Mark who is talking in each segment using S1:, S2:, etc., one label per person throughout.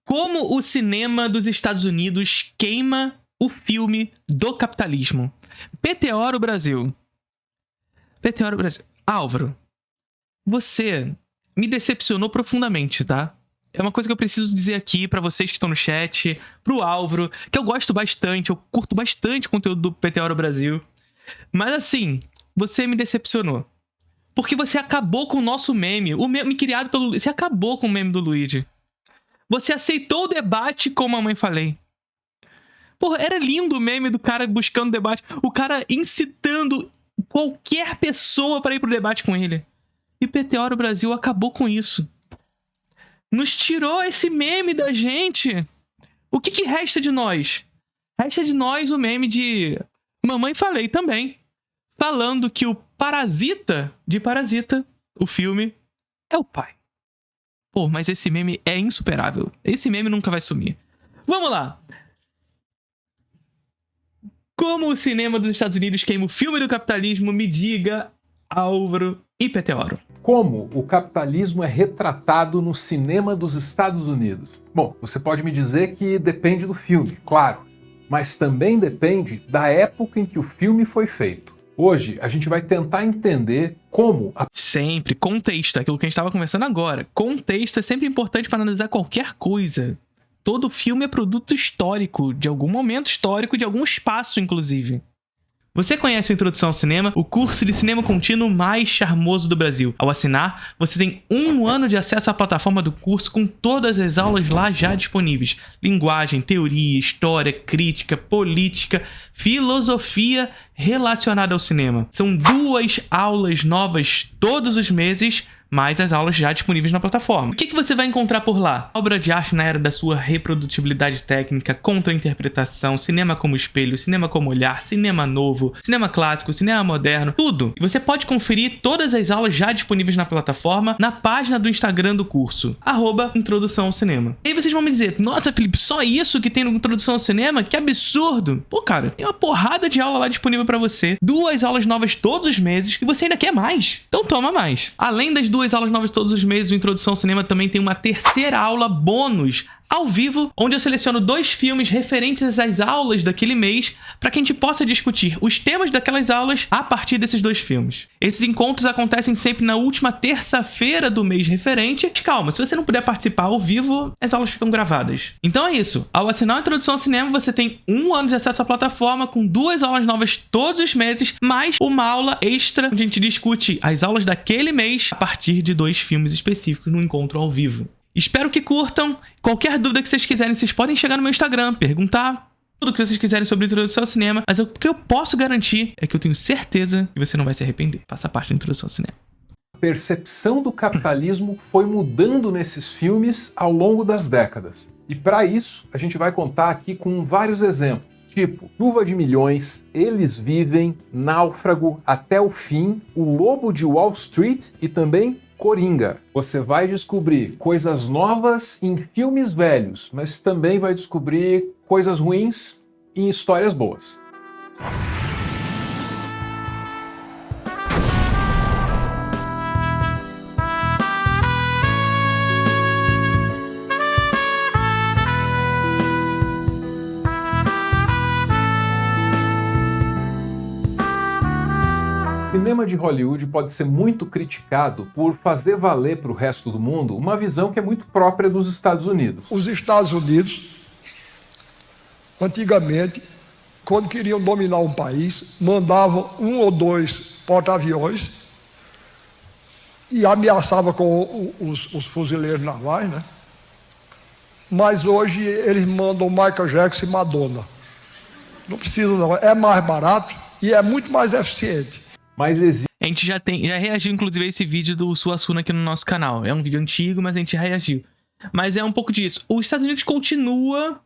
S1: Como o cinema dos Estados Unidos queima o filme do capitalismo. Meteoro Brasil. Meteoro Brasil. Álvaro, você me decepcionou profundamente, tá? É uma coisa que eu preciso dizer aqui pra vocês que estão no chat, pro Álvaro, que eu gosto bastante, eu curto bastante o conteúdo do Meteoro Brasil. Mas assim, você me decepcionou. Porque você acabou com o nosso meme. O meme criado pelo... Você acabou com o meme do Luigi. Você aceitou o debate com Mamãe Falei. Porra, era lindo o meme do cara buscando debate. O cara incitando qualquer pessoa pra ir pro debate com ele. E o Meteoro Brasil acabou com isso. Nos tirou esse meme da gente. O que resta de nós? Resta de nós o meme de Mamãe Falei também. Falando que o parasita de Parasita, o filme, é o pai. Pô, mas esse meme é insuperável. Esse meme nunca vai sumir. Vamos lá. Como o cinema dos Estados Unidos queima o filme do capitalismo, me diga, Álvaro e Meteoro.
S2: Como o capitalismo é retratado no cinema dos Estados Unidos? Bom, você pode me dizer que depende do filme, claro. Mas também depende da época em que o filme foi feito. Hoje, a gente vai tentar entender como...
S1: Sempre, contexto, aquilo que a gente estava conversando agora. Contexto é sempre importante para analisar qualquer coisa. Todo filme é produto histórico, de algum momento histórico, de algum espaço, inclusive. Você conhece o Introdução ao Cinema, o curso de cinema contínuo mais charmoso do Brasil. Ao assinar, você tem 1 ano de acesso à plataforma do curso com todas as aulas lá já disponíveis. Linguagem, teoria, história, crítica, política, filosofia relacionada ao cinema. São 2 aulas novas todos os meses, mais as aulas já disponíveis na plataforma. O que você vai encontrar por lá? Obra de arte na era da sua reprodutibilidade técnica, contra-interpretação, cinema como espelho, cinema como olhar, cinema novo, cinema clássico, cinema moderno, tudo. E você pode conferir todas as aulas já disponíveis na plataforma na página do Instagram do curso, @Introdução ao Cinema. E aí vocês vão me dizer, nossa, Felipe, só isso que tem no Introdução ao Cinema? Que absurdo! Pô, cara, tem uma porrada de aula lá disponível pra você, 2 aulas novas todos os meses, e você ainda quer mais. Então toma mais. Além das 2 aulas novas todos os meses, o Introdução ao Cinema também tem uma 3ª aula bônus ao vivo, onde eu seleciono 2 filmes referentes às aulas daquele mês para que a gente possa discutir os temas daquelas aulas a partir desses 2 filmes. Esses encontros acontecem sempre na última terça-feira do mês referente. Mas calma, se você não puder participar ao vivo, as aulas ficam gravadas. Então é isso. Ao assinar a Introdução ao Cinema, você tem 1 ano de acesso à plataforma com 2 aulas novas todos os meses, mais uma aula extra onde a gente discute as aulas daquele mês a partir de 2 filmes específicos no encontro ao vivo. Espero que curtam. Qualquer dúvida que vocês quiserem, vocês podem chegar no meu Instagram, perguntar tudo o que vocês quiserem sobre a Introdução ao Cinema. Mas o que eu posso garantir é que eu tenho certeza que você não vai se arrepender. Faça parte da Introdução ao Cinema.
S2: A percepção do capitalismo foi mudando nesses filmes ao longo das décadas. E para isso, a gente vai contar aqui com vários exemplos. Tipo, Luva de Milhões, Eles Vivem, Náufrago, Até o Fim, O Lobo de Wall Street e também Coringa. Você vai descobrir coisas novas em filmes velhos, mas também vai descobrir coisas ruins em histórias boas. O cinema de Hollywood pode ser muito criticado por fazer valer para o resto do mundo uma visão que é muito própria dos Estados Unidos.
S3: Os Estados Unidos, antigamente, quando queriam dominar um país, mandavam 1 ou 2 porta-aviões e ameaçavam com os fuzileiros navais, né? Mas hoje eles mandam Michael Jackson e Madonna. Não precisa não, é mais barato e é muito mais eficiente.
S1: Mas existe... A gente já reagiu, inclusive, a esse vídeo do Suassuna aqui no nosso canal. É um vídeo antigo, mas a gente reagiu. Mas é um pouco disso. Os Estados Unidos continua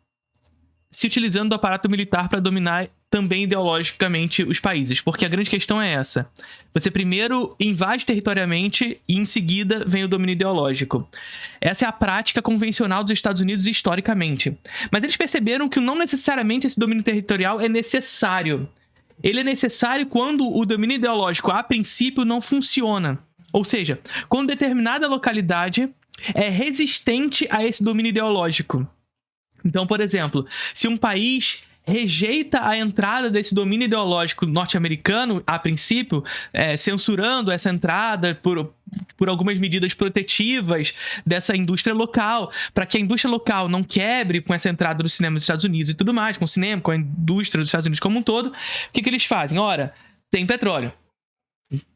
S1: se utilizando do aparato militar para dominar também ideologicamente os países. Porque a grande questão é essa. Você primeiro invade territorialmente e em seguida vem o domínio ideológico. Essa é a prática convencional dos Estados Unidos historicamente. Mas eles perceberam que não necessariamente esse domínio territorial é necessário. Ele é necessário quando o domínio ideológico, a princípio, não funciona. Ou seja, quando determinada localidade é resistente a esse domínio ideológico. Então, por exemplo, se um país rejeita a entrada desse domínio ideológico norte-americano, a princípio, censurando essa entrada por algumas medidas protetivas dessa indústria local, para que a indústria local não quebre com essa entrada do cinema dos Estados Unidos e tudo mais, com o cinema, com a indústria dos Estados Unidos como um todo, o que eles fazem? Ora, tem petróleo,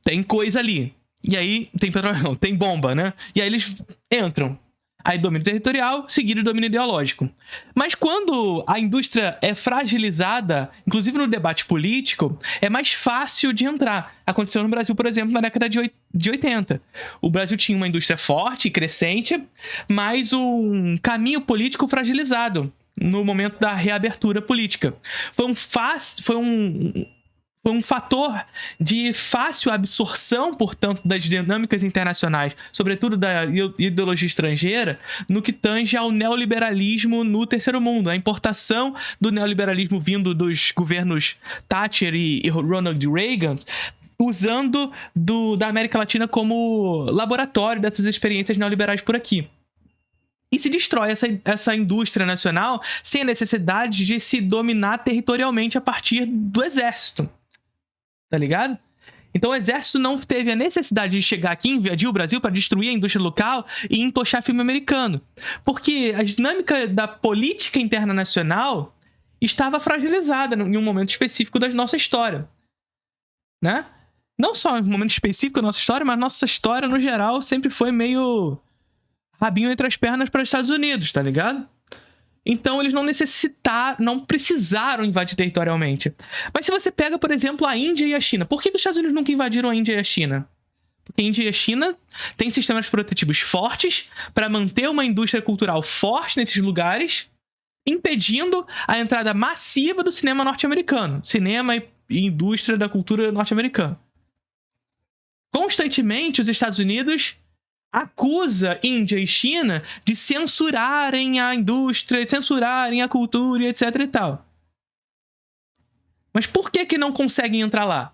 S1: tem coisa ali, e aí tem petróleo não, tem bomba, né? E aí eles entram. Aí domínio territorial, seguido do domínio ideológico. Mas quando a indústria é fragilizada, inclusive no debate político, é mais fácil de entrar. Aconteceu no Brasil, por exemplo, na década de 80. O Brasil tinha uma indústria forte e crescente, mas um caminho político fragilizado no momento da reabertura política. Foi um fator de fácil absorção, portanto, das dinâmicas internacionais, sobretudo da ideologia estrangeira, no que tange ao neoliberalismo no terceiro mundo. A importação do neoliberalismo vindo dos governos Thatcher e Ronald Reagan, usando da América Latina como laboratório dessas experiências neoliberais por aqui. E se destrói essa indústria nacional sem a necessidade de se dominar territorialmente a partir do exército. Tá ligado? Então o exército não teve a necessidade de chegar aqui, invadir o Brasil para destruir a indústria local e entochar filme americano. Porque a dinâmica da política interna nacional estava fragilizada em um momento específico da nossa história. Né? Não só em um momento específico da nossa história, mas nossa história, no geral, sempre foi meio rabinho entre as pernas para os Estados Unidos, tá ligado? Então eles não precisaram invadir territorialmente. Mas se você pega, por exemplo, a Índia e a China, por que os Estados Unidos nunca invadiram a Índia e a China? Porque a Índia e a China têm sistemas protetivos fortes para manter uma indústria cultural forte nesses lugares, impedindo a entrada massiva do cinema norte-americano, cinema e indústria da cultura norte-americana. Constantemente, os Estados Unidos acusa Índia e China de censurarem a indústria, censurarem a cultura, etc e tal. Mas por que não conseguem entrar lá?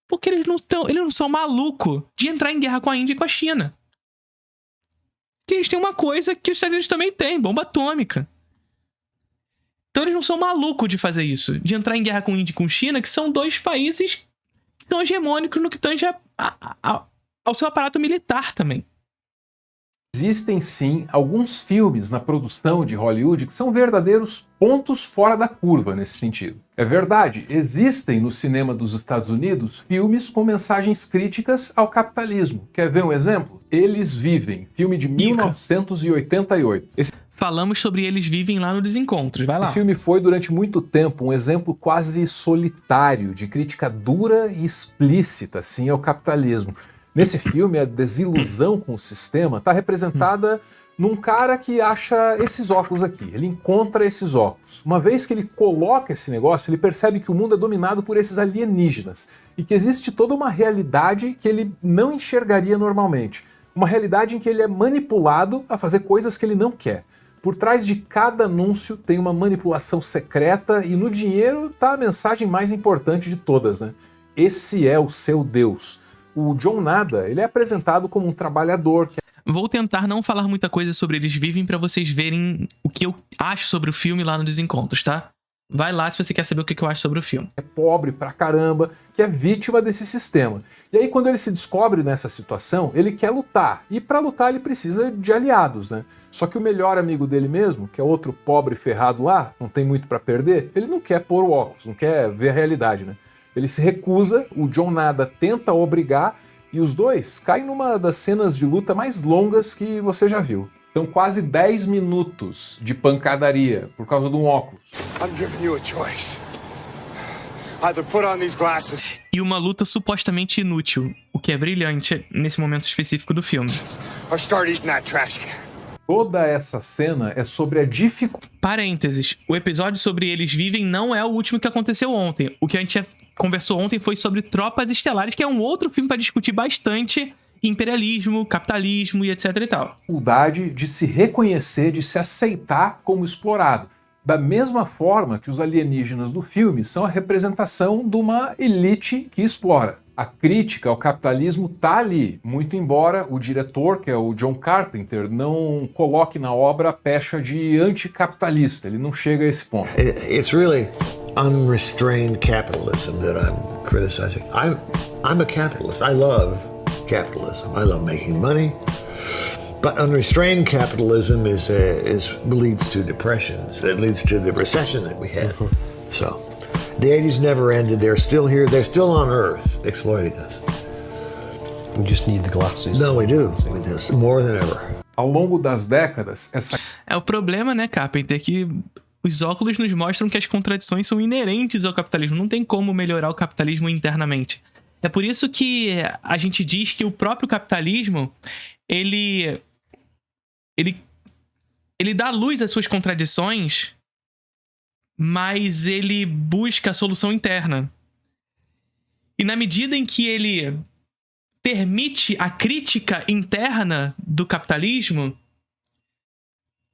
S1: Porque eles não são malucos de entrar em guerra com a Índia e com a China. Porque eles têm uma coisa que os Estados Unidos também têm, bomba atômica. Então eles não são malucos de fazer isso, de entrar em guerra com a Índia e com a China, que são dois países que são hegemônicos no que tange ao seu aparato militar também.
S2: Existem sim alguns filmes na produção de Hollywood que são verdadeiros pontos fora da curva nesse sentido. É verdade, existem no cinema dos Estados Unidos filmes com mensagens críticas ao capitalismo. Quer ver um exemplo? Eles Vivem, filme de 1988.
S1: Falamos sobre Eles Vivem lá no Desencontros, vai lá.
S2: Esse filme foi durante muito tempo um exemplo quase solitário de crítica dura e explícita assim, ao capitalismo. Nesse filme, a desilusão com o sistema está representada num cara que acha esses óculos aqui. Ele encontra esses óculos. Uma vez que ele coloca esse negócio, ele percebe que o mundo é dominado por esses alienígenas e que existe toda uma realidade que ele não enxergaria normalmente. Uma realidade em que ele é manipulado a fazer coisas que ele não quer. Por trás de cada anúncio tem uma manipulação secreta e no dinheiro está a mensagem mais importante de todas, né? Esse é o seu Deus. O John Nada, ele é apresentado como um trabalhador.
S1: Vou tentar não falar muita coisa sobre Eles Vivem pra vocês verem o que eu acho sobre o filme lá no Desencontros, tá? Vai lá se você quer saber o que eu acho sobre o filme.
S2: É pobre pra caramba, que é vítima desse sistema. E aí quando ele se descobre nessa situação, ele quer lutar. E pra lutar ele precisa de aliados, né? Só que o melhor amigo dele mesmo, que é outro pobre ferrado lá, não tem muito pra perder, ele não quer pôr o óculos, não quer ver a realidade, né? Ele se recusa, o John Nada tenta obrigar e os dois caem numa das cenas de luta mais longas que você já viu. São quase 10 minutos de pancadaria por causa de um óculos.
S4: I'm giving you a choice. Either put on these glasses.
S1: E uma luta supostamente inútil, o que é brilhante nesse momento específico do filme.
S4: Or start eating that trash can.
S2: Toda essa cena é sobre a dificuldade.
S1: Parênteses, o episódio sobre Eles Vivem não é o último que aconteceu ontem. O que a gente conversou ontem foi sobre Tropas Estelares, que é um outro filme para discutir bastante imperialismo, capitalismo e etc e tal.
S2: Dificuldade de se reconhecer, de se aceitar como explorado. Da mesma forma que os alienígenas do filme são a representação de uma elite que explora. A crítica ao capitalismo tá ali, muito embora o diretor, que é o John Carpenter, não coloque na obra a pecha de anticapitalista, ele não chega a esse ponto.
S5: It's really unrestrained capitalism that I'm criticizing. I'm a capitalist. I love capitalism. I love making money. But unrestrained capitalism leads to depressions. It leads to the recession that we had. So the 80s never ended. They're still here. They're still on Earth exploiting us.
S6: We just need the glasses.
S5: No, we do. We do. More than ever.
S2: Ao longo das décadas,
S1: É o problema, né, Carpenter, que os óculos nos mostram que as contradições são inerentes ao capitalismo. Não tem como melhorar o capitalismo internamente. É por isso que a gente diz que o próprio capitalismo, ele dá luz às suas contradições, mas ele busca a solução interna. E na medida em que ele permite a crítica interna do capitalismo,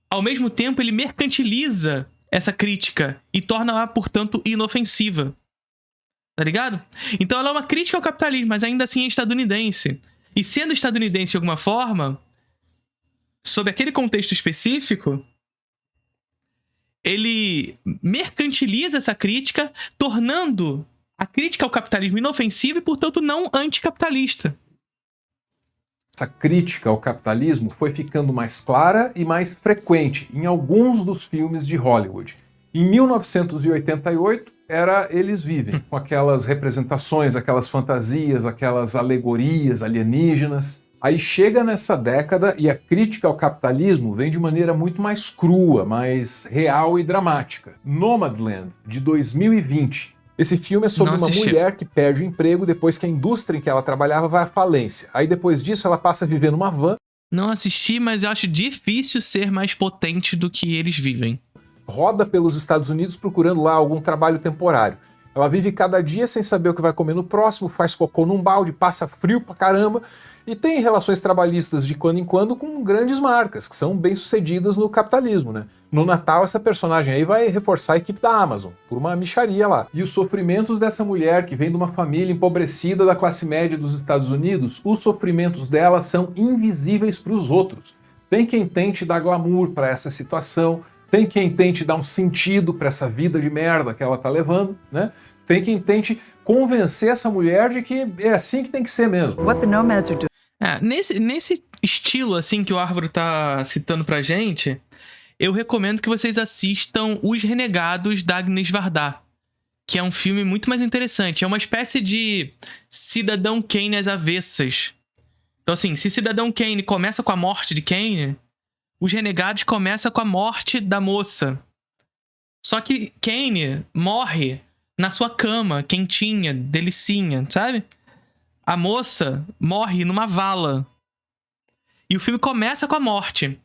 S1: ao mesmo tempo ele mercantiliza essa crítica e torna-a, portanto, inofensiva. Tá ligado? Então ela é uma crítica ao capitalismo, mas ainda assim é estadunidense. E sendo estadunidense de alguma forma, sob aquele contexto específico, ele mercantiliza essa crítica, tornando a crítica ao capitalismo inofensiva e, portanto, não anticapitalista.
S2: essa crítica ao capitalismo foi ficando mais clara e mais frequente em alguns dos filmes de Hollywood. Em 1988, era Eles Vivem, com aquelas representações, aquelas fantasias, aquelas alegorias alienígenas. Aí chega nessa década e a crítica ao capitalismo vem de maneira muito mais crua, mais real e dramática. Nomadland, de 2020. Esse filme é sobre uma mulher que perde o emprego depois que a indústria em que ela trabalhava vai à falência. Aí depois disso ela passa a viver numa van.
S1: Não assisti, mas eu acho difícil ser mais potente do que Eles Vivem.
S2: Roda pelos Estados Unidos procurando lá algum trabalho temporário. Ela vive cada dia sem saber o que vai comer no próximo, faz cocô num balde, passa frio pra caramba e tem relações trabalhistas de quando em quando com grandes marcas, que são bem-sucedidas no capitalismo, né? No Natal, essa personagem aí vai reforçar a equipe da Amazon, por uma mixaria lá. E os sofrimentos dessa mulher, que vem de uma família empobrecida da classe média dos Estados Unidos, os sofrimentos dela são invisíveis para os outros. Tem quem tente dar glamour para essa situação, tem quem tente dar um sentido para essa vida de merda que ela tá levando, né? Tem quem tente convencer essa mulher de que é assim que tem que ser mesmo.
S7: What the nomads are doing.
S1: Nesse estilo assim que o Álvaro tá citando pra gente, eu recomendo que vocês assistam Os Renegados, da Agnes Varda, que é um filme muito mais interessante. É uma espécie de Cidadão Kane às avessas. Então assim, se Cidadão Kane começa com a morte de Kane, Os Renegados começa com a morte da moça. Só que Kane morre na sua cama, quentinha, delicinha, sabe? A moça morre numa vala. E o filme começa com a morte.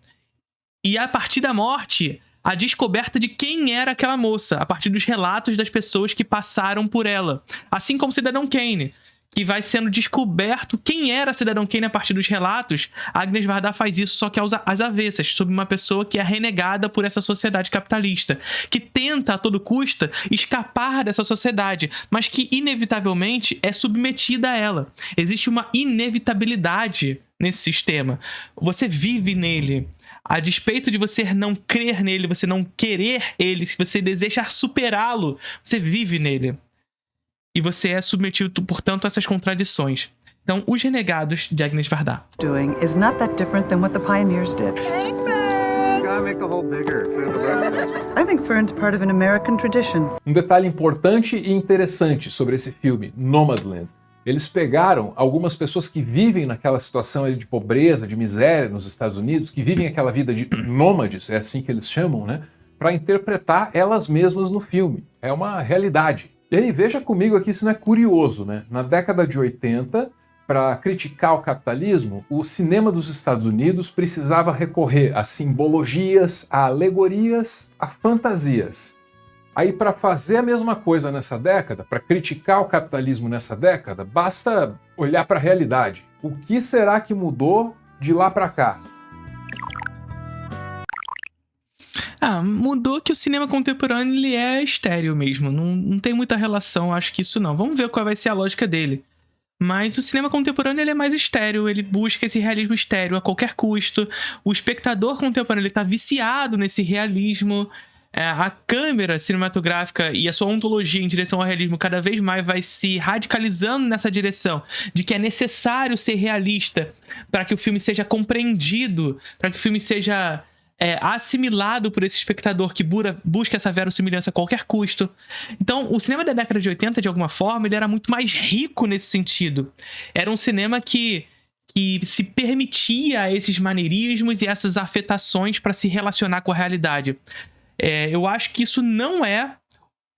S1: E a partir da morte, a descoberta de quem era aquela moça, a partir dos relatos das pessoas que passaram por ela. Assim como Cidadão Kane, que vai sendo descoberto quem era Cidadão Kane a partir dos relatos. A Agnes Varda faz isso, só que às avessas, sobre uma pessoa que é renegada por essa sociedade capitalista, que tenta a todo custo escapar dessa sociedade, mas que inevitavelmente é submetida a ela. Existe uma inevitabilidade nesse sistema. Você vive nele. A despeito de você não crer nele, você não querer ele, se você deseja superá-lo, você vive nele. E você é submetido, portanto, a essas contradições. Então, Os Renegados, de Agnes Varda.
S7: Doing is not that different than what the pioneers did. I think Fern's part of an American tradition.
S2: Um detalhe importante e interessante sobre esse filme, Nomadland. Eles pegaram algumas pessoas que vivem naquela situação de pobreza, de miséria nos Estados Unidos, que vivem aquela vida de nômades, é assim que eles chamam, né? Para interpretar elas mesmas no filme. É uma realidade. E aí, veja comigo aqui se não é curioso, né? Na década de 80, para criticar o capitalismo, o cinema dos Estados Unidos precisava recorrer a simbologias, a alegorias, a fantasias. Aí, para fazer a mesma coisa nessa década, para criticar o capitalismo nessa década, basta olhar para a realidade. O que será que mudou de lá para cá?
S1: Mudou que o cinema contemporâneo ele é estéril mesmo. Não tem muita relação, acho que isso não. Vamos ver qual vai ser a lógica dele. Mas o cinema contemporâneo ele é mais estéril, ele busca esse realismo estéril a qualquer custo. O espectador contemporâneo ele tá viciado nesse realismo. A câmera cinematográfica e a sua ontologia em direção ao realismo cada vez mais vai se radicalizando nessa direção de que é necessário ser realista para que o filme seja compreendido, para que o filme seja assimilado por esse espectador que busca essa verossimilhança a qualquer custo. Então, o cinema da década de 80, de alguma forma, ele era muito mais rico nesse sentido. Era um cinema que se permitia esses maneirismos e essas afetações para se relacionar com a realidade. Eu acho que isso não é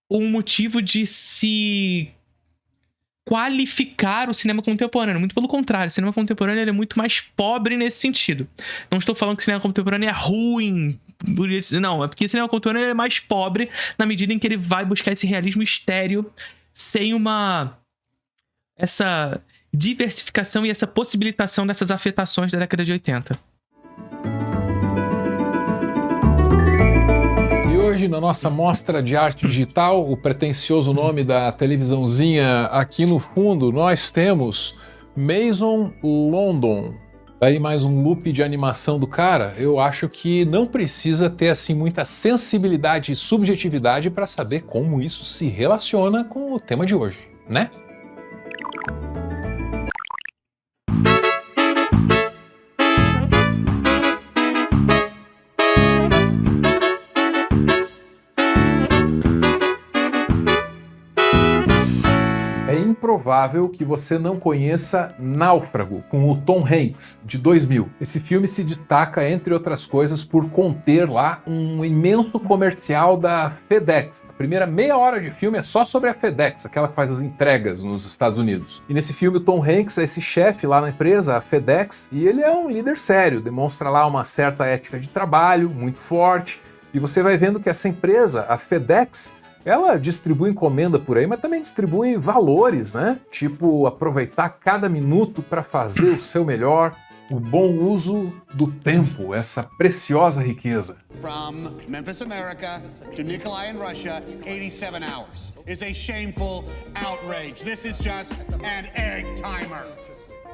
S1: um motivo de se qualificar o cinema contemporâneo. Muito pelo contrário, o cinema contemporâneo ele é muito mais pobre nesse sentido. Não estou falando que o cinema contemporâneo é ruim. Não, é porque o cinema contemporâneo é mais pobre na medida em que ele vai buscar esse realismo estéril sem essa diversificação e essa possibilitação dessas afetações da década de 80.
S2: Hoje, na nossa mostra de arte digital, o pretensioso nome da televisãozinha aqui no fundo, nós temos Mason London. Daí mais um loop de animação do cara. Eu acho que não precisa ter assim muita sensibilidade e subjetividade para saber como isso se relaciona com o tema de hoje, né? É improvável que você não conheça Náufrago, com o Tom Hanks, de 2000. Esse filme se destaca, entre outras coisas, por conter lá um imenso comercial da FedEx. A primeira meia hora de filme é só sobre a FedEx, aquela que faz as entregas nos Estados Unidos. E nesse filme o Tom Hanks é esse chefe lá na empresa, a FedEx, e ele é um líder sério, demonstra lá uma certa ética de trabalho, muito forte. E você vai vendo que essa empresa, a FedEx, ela distribui encomenda por aí, mas também distribui valores, né? Tipo, aproveitar cada minuto para fazer o seu melhor, o bom uso do tempo, essa preciosa riqueza.
S4: From Memphis, America to Nikolai in Russia, 87 hours. Is a shameful outrage. This is just an egg timer.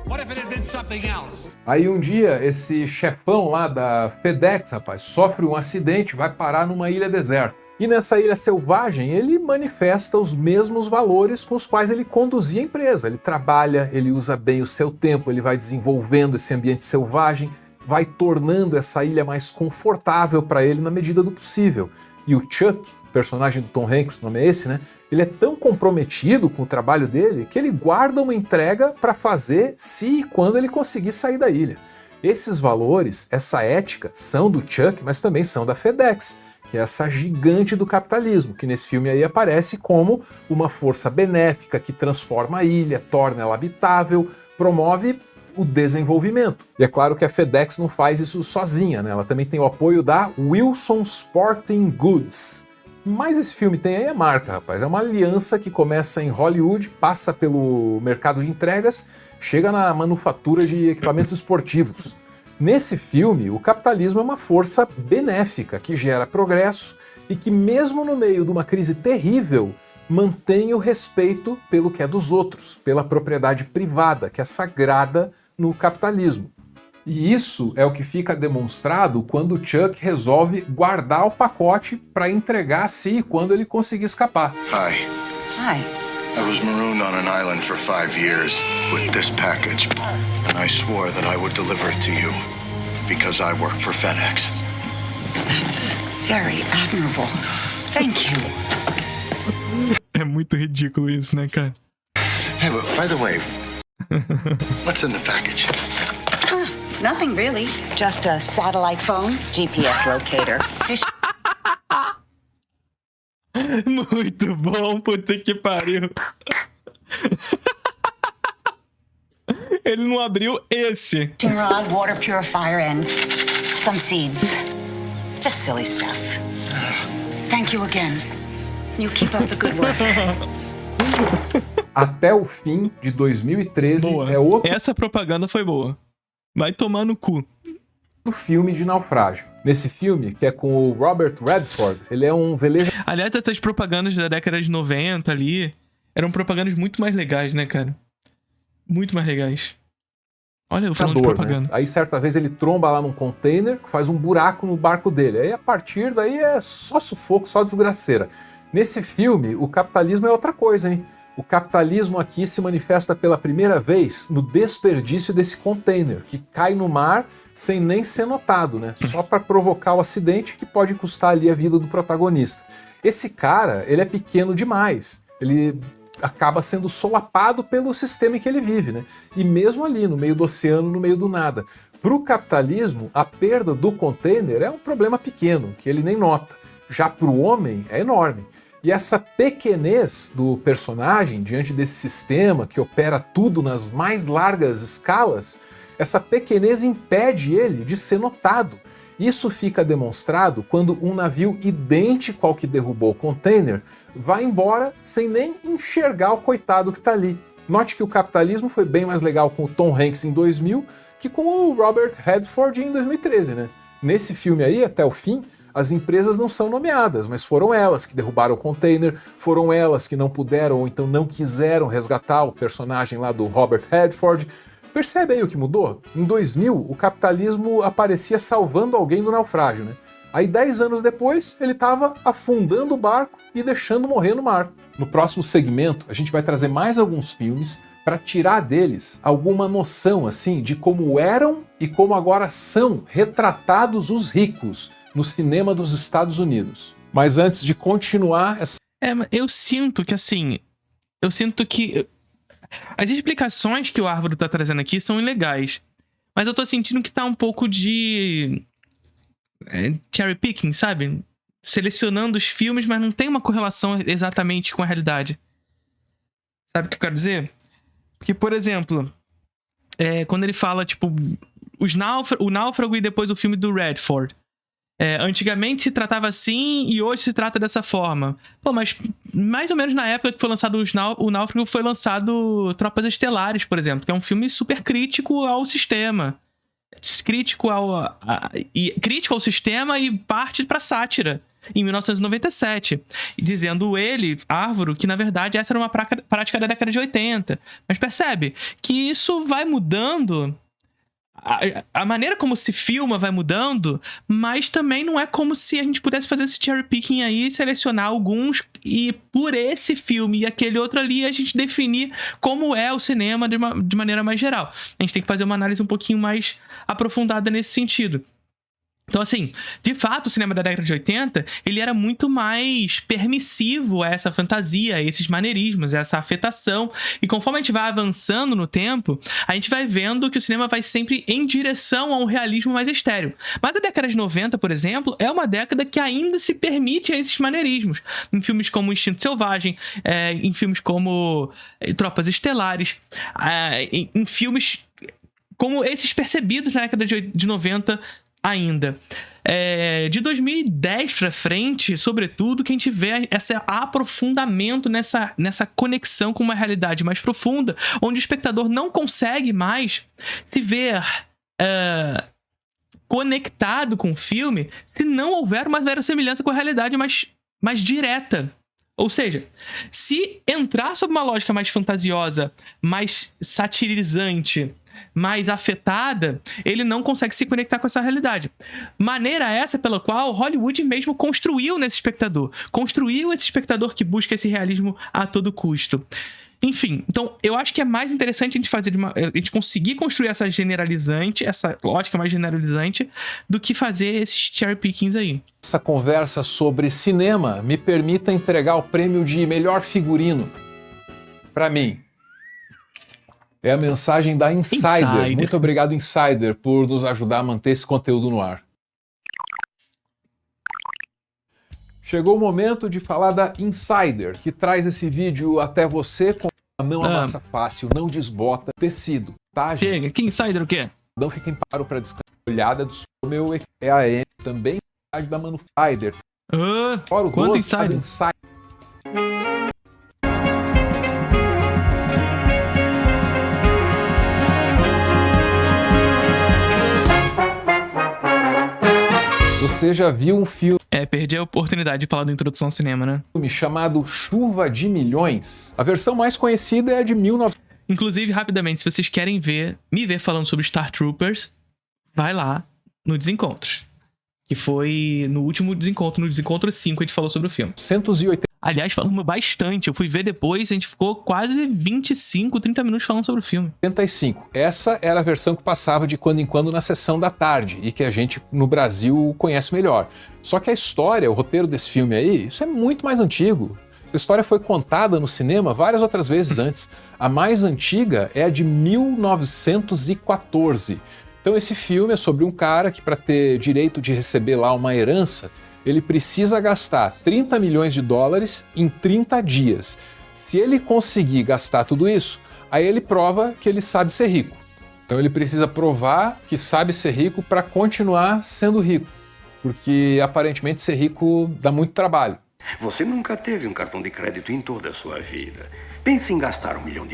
S4: What if it had been something else?
S2: Aí um dia, esse chefão lá da FedEx, rapaz, sofre um acidente, vai parar numa ilha deserta. E nessa ilha selvagem, ele manifesta os mesmos valores com os quais ele conduzia a empresa. Ele trabalha, ele usa bem o seu tempo, ele vai desenvolvendo esse ambiente selvagem, vai tornando essa ilha mais confortável para ele na medida do possível. E o Chuck, personagem do Tom Hanks, o nome é esse, né? Ele é tão comprometido com o trabalho dele que ele guarda uma entrega para fazer se e quando ele conseguir sair da ilha. Esses valores, essa ética, são do Chuck, mas também são da FedEx, que é essa gigante do capitalismo, que nesse filme aí aparece como uma força benéfica que transforma a ilha, torna ela habitável, promove o desenvolvimento. E é claro que a FedEx não faz isso sozinha, né? Ela também tem o apoio da Wilson Sporting Goods. Mas esse filme tem aí a marca, rapaz. É uma aliança que começa em Hollywood, passa pelo mercado de entregas, chega na manufatura de equipamentos esportivos. Nesse filme, o capitalismo é uma força benéfica que gera progresso e que, mesmo no meio de uma crise terrível, mantém o respeito pelo que é dos outros, pela propriedade privada, que é sagrada no capitalismo. E isso é o que fica demonstrado quando o Chuck resolve guardar o pacote para entregar a si quando ele conseguir escapar.
S4: Hi.
S7: Hi.
S4: I was marooned on an island for 5 years with this package, and I swore that I would deliver it to you because I work for FedEx.
S7: That's very admirable. Thank you.
S1: É muito ridículo isso, né, cara?
S4: Hey, but by the way, what's in the package?
S7: Nothing really. Just a satellite phone, GPS locator, fish.
S1: Muito bom, puta que pariu. Ele não abriu esse.
S7: Rod, water purifier, and some seeds. Just silly stuff. Thank you again. You keep up the good work.
S2: Até o fim de 2013
S1: Boa.
S2: é outro
S1: Essa propaganda foi boa. Vai tomar no cu.
S2: filme de naufrágio. Nesse filme, que é com o Robert Redford, ele é um velejo...
S1: Aliás, essas propagandas da década de 90 ali eram propagandas muito mais legais, né, cara? Muito mais legais. Olha, eu falando de
S2: Né?
S1: propaganda.
S2: Aí certa vez ele tromba lá num container que faz um buraco no barco dele. Aí a partir daí é só sufoco, só desgraceira. Nesse filme, o capitalismo é outra coisa, hein? O capitalismo aqui se manifesta pela primeira vez no desperdício desse container, que cai no mar sem nem ser notado, né? Só para provocar o acidente que pode custar ali a vida do protagonista. Esse cara, ele é pequeno demais. Ele acaba sendo solapado pelo sistema em que ele vive, né? E mesmo ali, no meio do oceano, no meio do nada. Para o capitalismo, a perda do container é um problema pequeno, que ele nem nota. Já para o homem, é enorme. E essa pequenez do personagem diante desse sistema que opera tudo nas mais largas escalas, essa pequenez impede ele de ser notado. Isso fica demonstrado quando um navio idêntico ao que derrubou o container vai embora sem nem enxergar o coitado que está ali. Note que o capitalismo foi bem mais legal com o Tom Hanks em 2000 que com o Robert Redford em 2013, né? Nesse filme aí, até o fim, as empresas não são nomeadas, mas foram elas que derrubaram o container, foram elas que não puderam ou então não quiseram resgatar o personagem lá do Robert Redford. Percebe aí o que mudou? Em 2000, o capitalismo aparecia salvando alguém do naufrágio, né? Aí 10 anos depois, ele estava afundando o barco e deixando morrer no mar. No próximo segmento, a gente vai trazer mais alguns filmes para tirar deles alguma noção assim de como eram e como agora são retratados os ricos no cinema dos Estados Unidos. Mas antes de continuar essa...
S1: Eu sinto que as explicações que o Álvaro tá trazendo aqui são ilegais. Mas eu tô sentindo que tá um pouco de cherry picking, sabe? Selecionando os filmes, mas não tem uma correlação exatamente com a realidade. Sabe o que eu quero dizer? Porque, por exemplo, quando ele fala, tipo, o Náufrago e depois o filme do Redford. Antigamente se tratava assim e hoje se trata dessa forma. Pô, mas mais ou menos na época que foi lançado o Náufrago, foi lançado Tropas Estelares, por exemplo, que é um filme super crítico ao sistema. Crítico ao sistema e parte pra sátira, em 1997. Dizendo ele, Álvaro, que na verdade essa era uma prática da década de 80. Mas percebe que isso vai mudando... A maneira como se filma vai mudando, mas também não é como se a gente pudesse fazer esse cherry picking aí, selecionar alguns e por esse filme e aquele outro ali a gente definir como é o cinema de maneira mais geral. A gente tem que fazer uma análise um pouquinho mais aprofundada nesse sentido. Então, assim, de fato, o cinema da década de 80, ele era muito mais permissivo a essa fantasia, a esses maneirismos, a essa afetação. E conforme a gente vai avançando no tempo, a gente vai vendo que o cinema vai sempre em direção a um realismo mais estéril. Mas a década de 90, por exemplo, é uma década que ainda se permite a esses maneirismos. Em filmes como Instinto Selvagem, em filmes como Tropas Estelares, em filmes como esses percebidos na década de 90 ainda. De 2010 pra frente, sobretudo, que a gente vê esse aprofundamento nessa conexão com uma realidade mais profunda, onde o espectador não consegue mais se ver conectado com o filme se não houver uma verossimilhança com a realidade mais direta. Ou seja, se entrar sob uma lógica mais fantasiosa, mais satirizante, mais afetada, ele não consegue se conectar com essa realidade. Maneira essa pela qual Hollywood mesmo construiu nesse espectador. Construiu esse espectador que busca esse realismo a todo custo. Enfim, então eu acho que é mais interessante a gente conseguir construir essa lógica mais generalizante, do que fazer esses cherry pickings aí.
S2: Essa conversa sobre cinema me permita entregar o prêmio de melhor figurino para mim. É a mensagem da Insider. Muito obrigado, Insider, por nos ajudar a manter esse conteúdo no ar. Chegou o momento de falar da Insider, que traz esse vídeo até você com não amassa fácil, não desbota tecido, tá, gente?
S1: Chega, que Insider o quê?
S2: Não fiquem paro para descartar a olhada do meu EAM, também da Manufider.
S1: Quanto Insider?
S2: Você já viu um filme...
S1: Perdi a oportunidade de falar da introdução ao cinema, né?
S2: Chamado Chuva de Milhões. A versão mais conhecida é a de 1900.
S1: Inclusive, rapidamente, se vocês querem me ver falando sobre Star Troopers, vai lá no Desencontros. Que foi no último Desencontro, no Desencontro 5, a gente falou sobre o filme.
S2: 180.
S1: Aliás, falamos bastante. Eu fui ver depois, a gente ficou quase 25, 30 minutos falando sobre o filme.
S2: 85. Essa era a versão que passava de quando em quando na sessão da tarde e que a gente no Brasil conhece melhor. Só que a história, o roteiro desse filme aí, isso é muito mais antigo. Essa história foi contada no cinema várias outras vezes antes. A mais antiga é a de 1914. Então esse filme é sobre um cara que, para ter direito de receber lá uma herança, ele precisa gastar 30 milhões de dólares em 30 dias. Se ele conseguir gastar tudo isso, aí ele prova que ele sabe ser rico. Então ele precisa provar que sabe ser rico para continuar sendo rico, porque aparentemente ser rico dá muito trabalho.
S8: Você nunca teve um cartão de crédito em toda a sua vida. Pense em gastar $1 milhão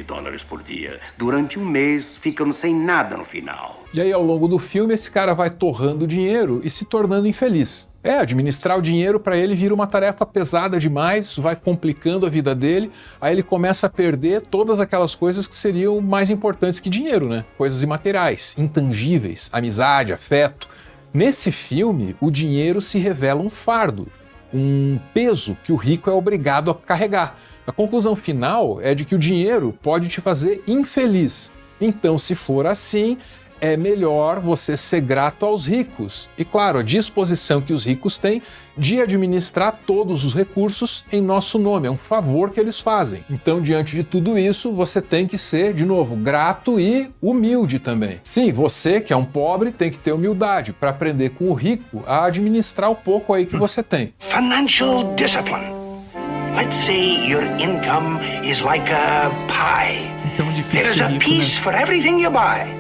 S8: por dia. Durante um mês, ficando sem nada no final.
S2: E aí, ao longo do filme, esse cara vai torrando dinheiro e se tornando infeliz. Administrar o dinheiro para ele vira uma tarefa pesada demais, isso vai complicando a vida dele, aí ele começa a perder todas aquelas coisas que seriam mais importantes que dinheiro, né? Coisas imateriais, intangíveis, amizade, afeto. Nesse filme, o dinheiro se revela um fardo, um peso que o rico é obrigado a carregar. A conclusão final é de que o dinheiro pode te fazer infeliz. Então, se for assim, é melhor você ser grato aos ricos. E claro, a disposição que os ricos têm de administrar todos os recursos em nosso nome. É um favor que eles fazem. Então, diante de tudo isso, você tem que ser, de novo, grato e humilde também. Sim, você que é um pobre tem que ter humildade para aprender com o rico a administrar o pouco aí que você tem.
S8: Financial discipline. Let's say your income is like a pie.
S1: Tão difícil.
S8: There's a piece for everything you buy.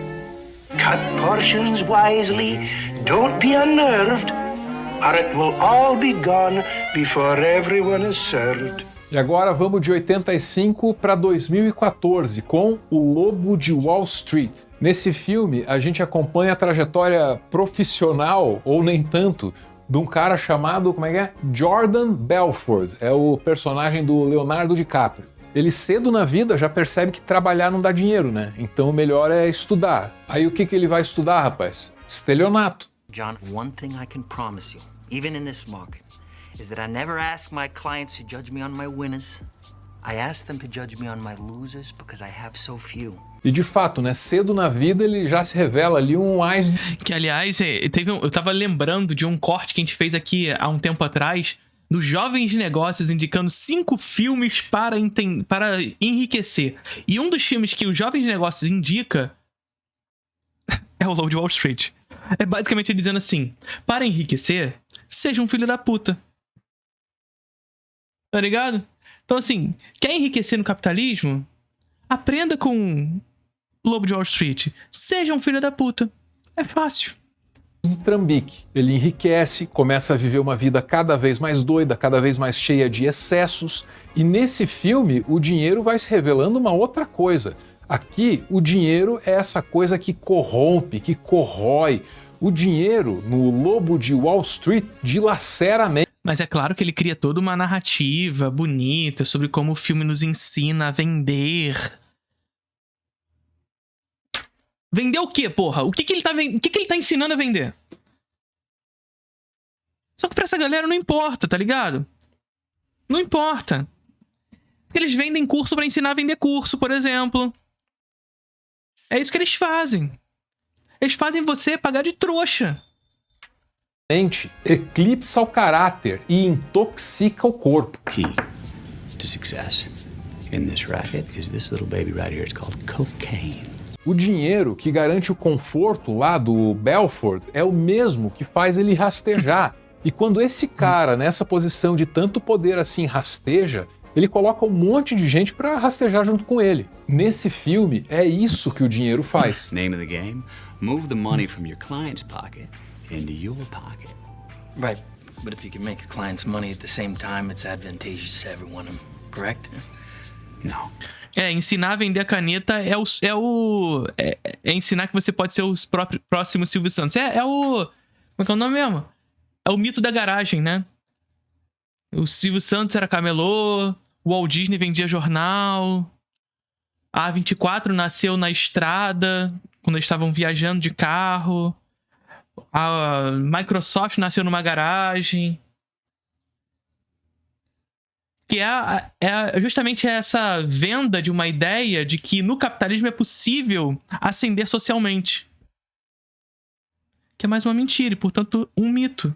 S8: Cut portions wisely. Don't be unnerved, or it will all be gone before everyone is served.
S2: E agora vamos de 85 para 2014 com O Lobo de Wall Street. Nesse filme, a gente acompanha a trajetória profissional, ou nem tanto, de um cara chamado, Jordan Belfort. É o personagem do Leonardo DiCaprio. Ele cedo na vida já percebe que trabalhar não dá dinheiro, né? Então o melhor é estudar. Aí o que ele vai estudar, rapaz? Estelionato.
S9: John, one thing I can promise you, even in this market, is that I never ask my clients to judge me on my winners. I ask them to judge me on my losers because I have so few.
S2: E de fato, né, cedo na vida ele já se revela ali um ás...
S1: Que, aliás, eu tava lembrando de um corte que a gente fez aqui há um tempo atrás, dos Jovens Negócios, indicando 5 filmes para enriquecer. E um dos filmes que os Jovens Negócios indica é o Lobo de Wall Street. É basicamente ele dizendo assim, para enriquecer, seja um filho da puta. Tá ligado? Então assim, quer enriquecer no capitalismo? Aprenda com Lobo de Wall Street. Seja um filho da puta. É fácil.
S2: Um trambique. Ele enriquece, começa a viver uma vida cada vez mais doida, cada vez mais cheia de excessos. E nesse filme, o dinheiro vai se revelando uma outra coisa. Aqui, o dinheiro é essa coisa que corrompe, que corrói. O dinheiro, no Lobo de Wall Street, dilacera a mente.
S1: Mas é claro que ele cria toda uma narrativa bonita sobre como o filme nos ensina a vender. Vender o quê, porra? O que ele tá ensinando a vender? Só que pra essa galera não importa, tá ligado? Não importa. Porque eles vendem curso pra ensinar a vender curso, por exemplo. É isso que eles fazem. Eles fazem você pagar de trouxa.
S2: Eclipsa o caráter e intoxica o corpo.
S10: Key to success in this racket is this little baby right here. It's called cocaine.
S2: O dinheiro que garante o conforto lá do Belfort é o mesmo que faz ele rastejar. E quando esse cara, nessa posição de tanto poder assim, rasteja, ele coloca um monte de gente pra rastejar junto com ele. Nesse filme, é isso que o dinheiro faz.
S10: Name of the game, move the money from your client's pocket into your pocket.
S6: Right, but if you can make a client's money at the same time, it's advantageous to everyone, correct?
S10: No.
S1: Ensinar a vender a caneta é ensinar que você pode ser o próximo Silvio Santos. Como é que é o nome mesmo? É o mito da garagem, né? O Silvio Santos era camelô, o Walt Disney vendia jornal. A A24 nasceu na estrada, quando eles estavam viajando de carro. A Microsoft nasceu numa garagem. Que é justamente essa venda de uma ideia de que no capitalismo é possível ascender socialmente. Que é mais uma mentira e, portanto, um mito.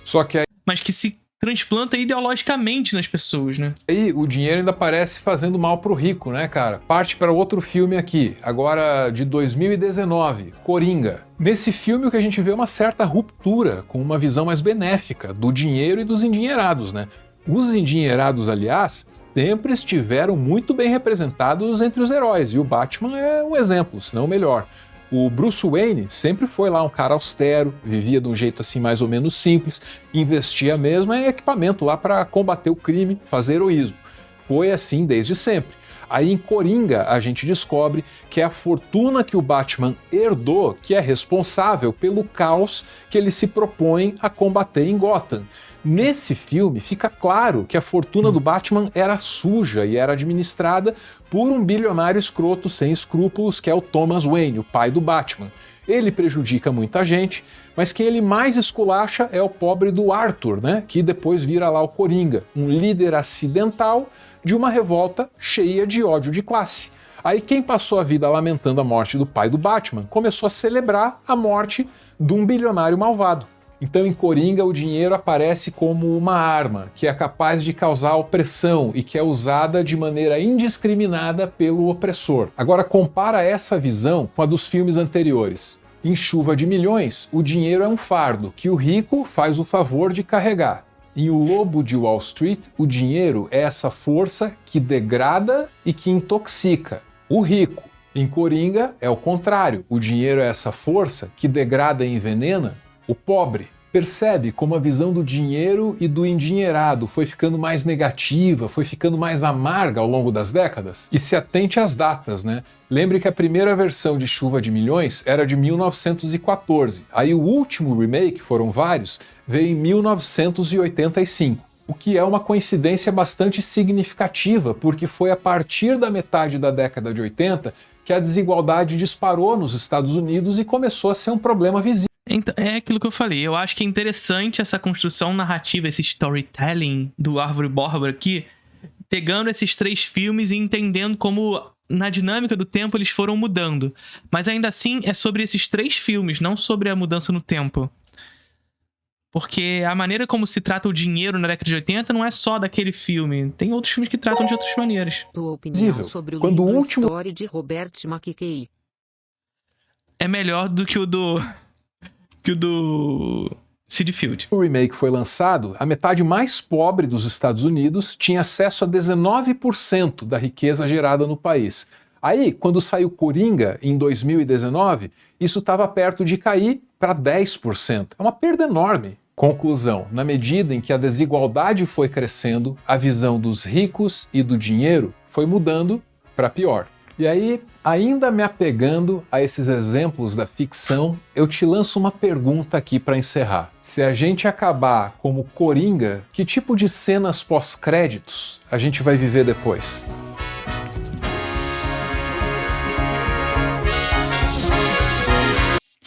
S2: Só que
S1: mas que se transplanta ideologicamente nas pessoas, né?
S2: Aí o dinheiro ainda parece fazendo mal pro rico, né, cara? Parte para outro filme aqui, agora de 2019, Coringa. Nesse filme o que a gente vê é uma certa ruptura com uma visão mais benéfica do dinheiro e dos endinheirados, né? Os endinheirados, aliás, sempre estiveram muito bem representados entre os heróis, e o Batman é um exemplo, se não o melhor. O Bruce Wayne sempre foi lá um cara austero, vivia de um jeito assim mais ou menos simples, investia mesmo em equipamento lá para combater o crime, fazer heroísmo. Foi assim desde sempre. Aí em Coringa a gente descobre que é a fortuna que o Batman herdou que é responsável pelo caos que ele se propõe a combater em Gotham. Nesse filme fica claro que a fortuna do Batman era suja e era administrada por um bilionário escroto sem escrúpulos que é o Thomas Wayne, o pai do Batman. Ele prejudica muita gente, mas quem ele mais esculacha é o pobre do Arthur, né? Que depois vira lá o Coringa, um líder acidental de uma revolta cheia de ódio de classe. Aí quem passou a vida lamentando a morte do pai do Batman começou a celebrar a morte de um bilionário malvado. Então em Coringa o dinheiro aparece como uma arma que é capaz de causar opressão e que é usada de maneira indiscriminada pelo opressor. Agora compara essa visão com a dos filmes anteriores. Em Chuva de Milhões, o dinheiro é um fardo que o rico faz o favor de carregar. Em O Lobo de Wall Street, o dinheiro é essa força que degrada e que intoxica o rico. Em Coringa é o contrário, o dinheiro é essa força que degrada e envenena o pobre. Percebe como a visão do dinheiro e do endinheirado foi ficando mais negativa, foi ficando mais amarga ao longo das décadas? E se atente às datas, né? Lembre que a primeira versão de Chuva de Milhões era de 1914. Aí o último remake, foram vários, veio em 1985. O que é uma coincidência bastante significativa, porque foi a partir da metade da década de 80 que a desigualdade disparou nos Estados Unidos e começou a ser um problema visível.
S1: Então, é aquilo que eu falei, eu acho que é interessante essa construção narrativa, esse storytelling do Árvore Bárbara aqui, pegando esses três filmes e entendendo como na dinâmica do tempo eles foram mudando. Mas ainda assim é sobre esses três filmes, não sobre a mudança no tempo. Porque a maneira como se trata o dinheiro na década de 80 não é só daquele filme. Tem outros filmes que tratam de outras maneiras.
S11: Tua opinião sobre o
S2: Quando
S11: livro
S2: o último...
S11: Story de Robert McKay
S1: é melhor do que o do Sid Field.
S2: O remake foi lançado, a metade mais pobre dos Estados Unidos tinha acesso a 19% da riqueza gerada no país. Aí, quando saiu Coringa, em 2019, isso estava perto de cair para 10%. É uma perda enorme. Conclusão, na medida em que a desigualdade foi crescendo, a visão dos ricos e do dinheiro foi mudando para pior. E aí, ainda me apegando a esses exemplos da ficção, eu te lanço uma pergunta aqui para encerrar. Se a gente acabar como Coringa, que tipo de cenas pós-créditos a gente vai viver depois?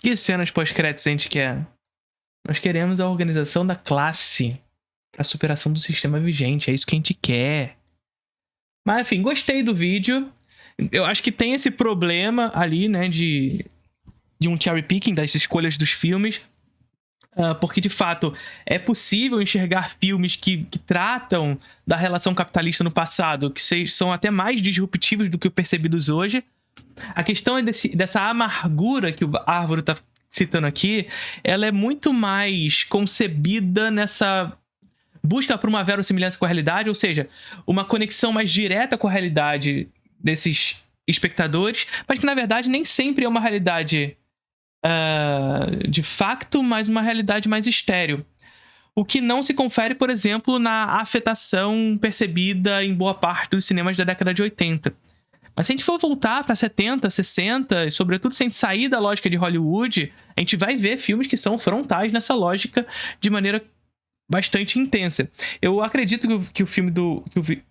S1: Que cenas pós-créditos a gente quer? Nós queremos a organização da classe para a superação do sistema vigente, é isso que a gente quer. Mas enfim, gostei do vídeo. Eu acho que tem esse problema ali, né, de um cherry picking das escolhas dos filmes, porque de fato é possível enxergar filmes que tratam da relação capitalista no passado, que são até mais disruptivos do que os percebidos hoje. A questão é dessa amargura que o Árvore está citando aqui, ela é muito mais concebida nessa busca por uma verossimilhança com a realidade, ou seja, uma conexão mais direta com a realidade desses espectadores, mas que na verdade nem sempre é uma realidade de facto, mas uma realidade mais estéril. O que não se confere, por exemplo, na afetação percebida em boa parte dos cinemas da década de 80. Mas se a gente for voltar para 70, 60, e sobretudo se a gente sair da lógica de Hollywood, a gente vai ver filmes que são frontais nessa lógica de maneira bastante intensa. Eu acredito que o filme do...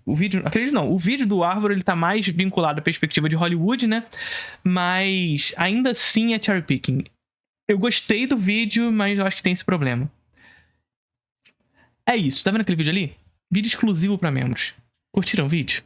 S1: o vídeo do Arvor, ele tá mais vinculado à perspectiva de Hollywood, né? Mas ainda assim é cherry picking. Eu gostei do vídeo, mas eu acho que tem esse problema. É isso. Tá vendo aquele vídeo ali? Vídeo exclusivo pra membros. Curtiram o vídeo?